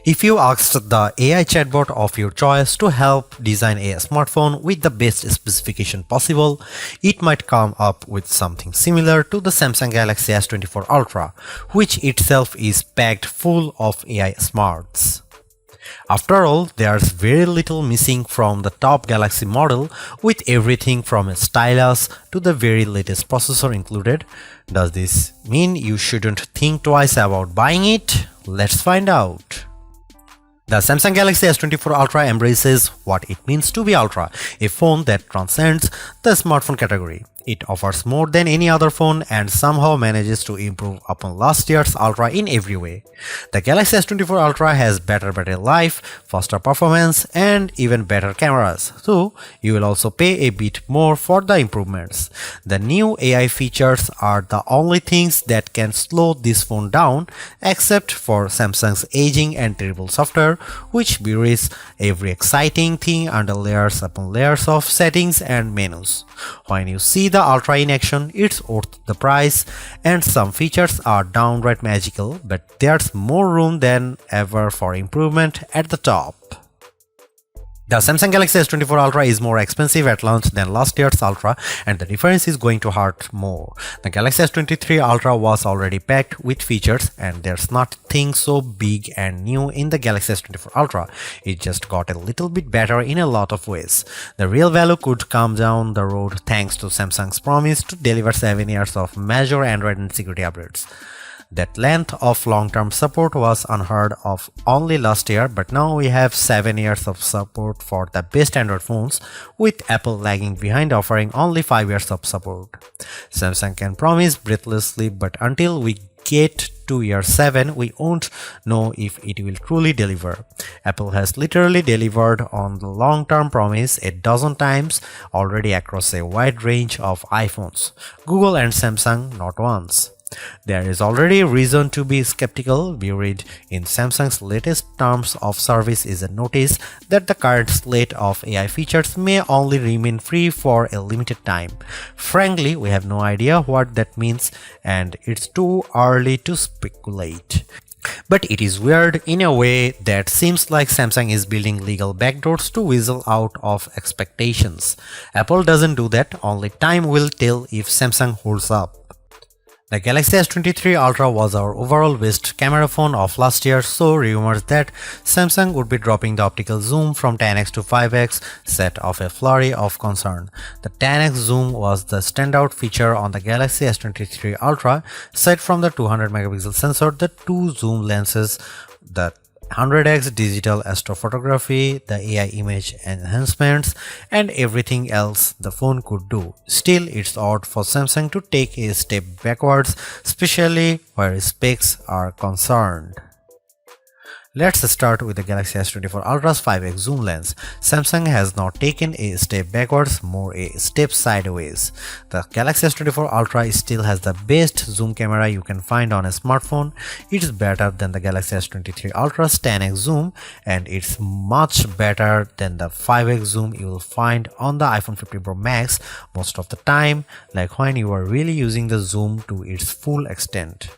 If you asked the AI chatbot of your choice to help design a smartphone with the best specification possible, it might come up with something similar to the Samsung Galaxy S24 Ultra, which itself is packed full of AI smarts. After all, there's very little missing from the top Galaxy model, with everything from a stylus to the very latest processor included. Does this mean you shouldn't think twice about buying it? Let's find out. The Samsung Galaxy S24 Ultra embraces what it means to be Ultra, a phone that transcends the smartphone category. It offers more than any other phone and somehow manages to improve upon last year's Ultra in every way. The Galaxy S24 Ultra has better battery life, faster performance, and even better cameras, so you will also pay a bit more for the improvements. The new AI features are the only things that can slow this phone down, except for Samsung's aging and terrible software, which buries every exciting thing under layers upon layers of settings and menus. When you see the Ultra in action, it's worth the price, and some features are downright magical, but there's more room than ever for improvement at the top. The Samsung Galaxy S24 Ultra is more expensive at launch than last year's Ultra, and the difference is going to hurt more. The Galaxy S23 Ultra was already packed with features, and there's nothing so big and new in the Galaxy S24 Ultra. It just got a little bit better in a lot of ways. The real value could come down the road thanks to Samsung's promise to deliver 7 years of major Android and security updates. That length of long-term support was unheard of only last year, but now we have 7 years of support for the best Android phones, with Apple lagging behind offering only 5 years of support. Samsung can promise breathlessly, but until we get to year 7, we won't know if it will truly deliver. Apple has literally delivered on the long-term promise a dozen times already across a wide range of iPhones. Google and Samsung not once. There is already reason to be skeptical. Buried in Samsung's latest terms of service is a notice that the current slate of AI features may only remain free for a limited time. Frankly, we have no idea what that means, and it's too early to speculate. But it is weird in a way that seems like Samsung is building legal backdoors to weasel out of expectations. Apple doesn't do that, only time will tell if Samsung holds up. The Galaxy S23 Ultra was our overall best camera phone of last year, so rumors that Samsung would be dropping the optical zoom from 10x to 5x set off a flurry of concern. The 10x zoom was the standout feature on the Galaxy S23 Ultra. Aside from the 200 megapixel sensor, the two zoom lenses, the 100x digital astrophotography, the AI image enhancements, and everything else the phone could do. Still, it's odd for Samsung to take a step backwards, especially where specs are concerned. Let's start with the Galaxy S24 Ultra's 5x zoom lens. Samsung has not taken a step backwards, more a step sideways. The Galaxy S24 Ultra still has the best zoom camera you can find on a smartphone. It's better than the Galaxy S23 Ultra's 10x zoom, and it's much better than the 5x zoom you will find on the iPhone 15 Pro Max most of the time, like when you are really using the zoom to its full extent.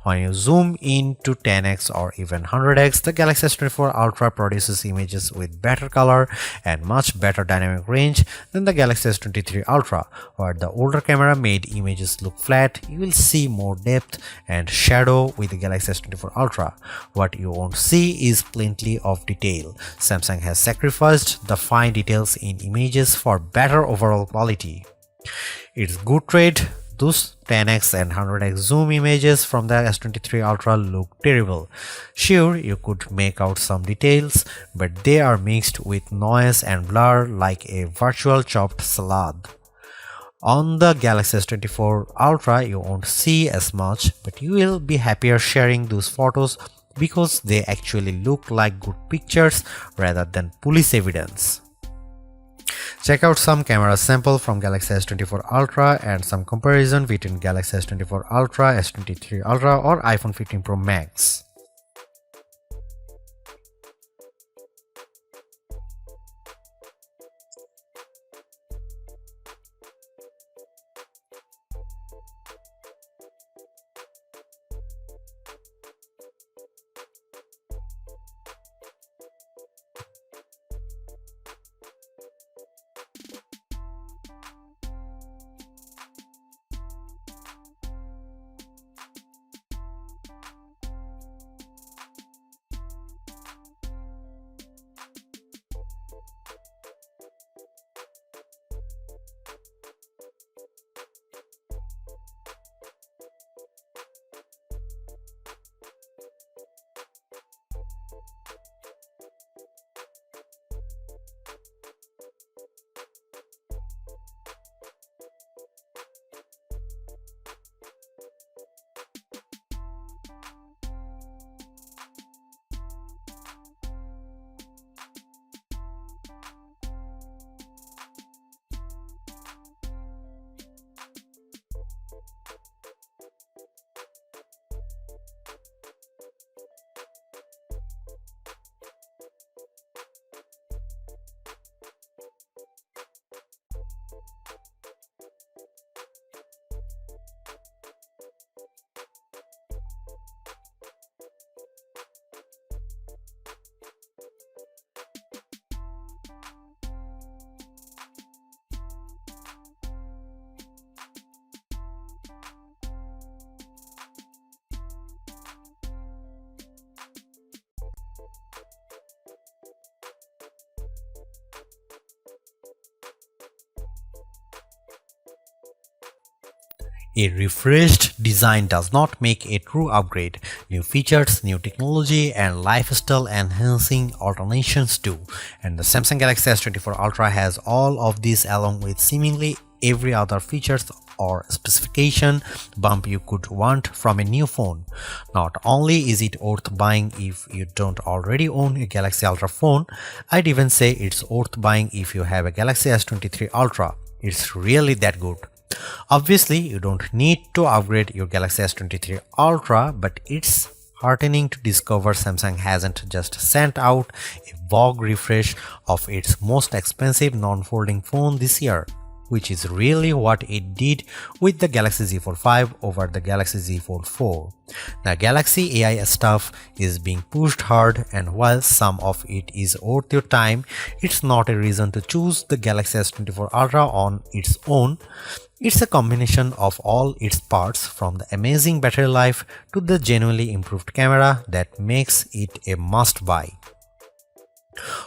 When you zoom in to 10x or even 100x, the Galaxy S24 Ultra produces images with better color and much better dynamic range than the Galaxy S23 Ultra. Where the older camera made images look flat, you will see more depth and shadow with the Galaxy S24 Ultra. What you won't see is plenty of detail. Samsung has sacrificed the fine details in images for better overall quality. It's good trade. Those 10x and 100x zoom images from the S23 Ultra look terrible. Sure, you could make out some details, but they are mixed with noise and blur like a virtual chopped salad. On the Galaxy S24 Ultra, you won't see as much, but you will be happier sharing those photos because they actually look like good pictures rather than police evidence. Check out some camera sample from Galaxy S24 Ultra and some comparison between Galaxy S24 Ultra, S23 Ultra or iPhone 15 Pro Max. A refreshed design does not make a true upgrade. New features, new technology, and lifestyle enhancing alternations do. And the Samsung Galaxy S24 Ultra has all of these along with seemingly every other features or specification bump you could want from a new phone. Not only is it worth buying if you don't already own a Galaxy Ultra phone, I'd even say it's worth buying if you have a Galaxy S23 Ultra. It's really that good. Obviously, you don't need to upgrade your Galaxy S23 Ultra, but it's heartening to discover Samsung hasn't just sent out a vogue refresh of its most expensive non-folding phone this year, which is really what it did with the Galaxy Z Fold 5 over the Galaxy Z Fold 4. The Galaxy AI stuff is being pushed hard, and while some of it is worth your time, it's not a reason to choose the Galaxy S24 Ultra on its own. It's a combination of all its parts, from the amazing battery life to the genuinely improved camera, that makes it a must-buy.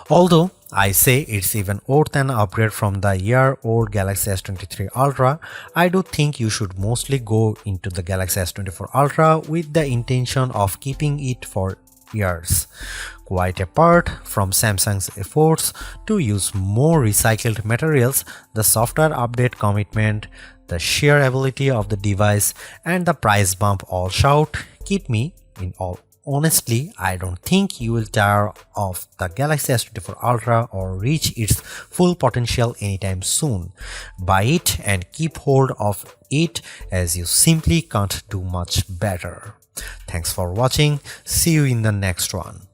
Although I say it's even worth an upgrade from the year-old Galaxy S23 Ultra, I do think you should mostly go into the Galaxy S24 Ultra with the intention of keeping it for years. Quite apart from Samsung's efforts to use more recycled materials, the software update commitment, the sheer ability of the device, and the price bump all shout, keep me in all. Honestly, I don't think you will tire of the Galaxy S24 Ultra or reach its full potential anytime soon. Buy it and keep hold of it, as you simply can't do much better. Thanks for watching. See you in the next one.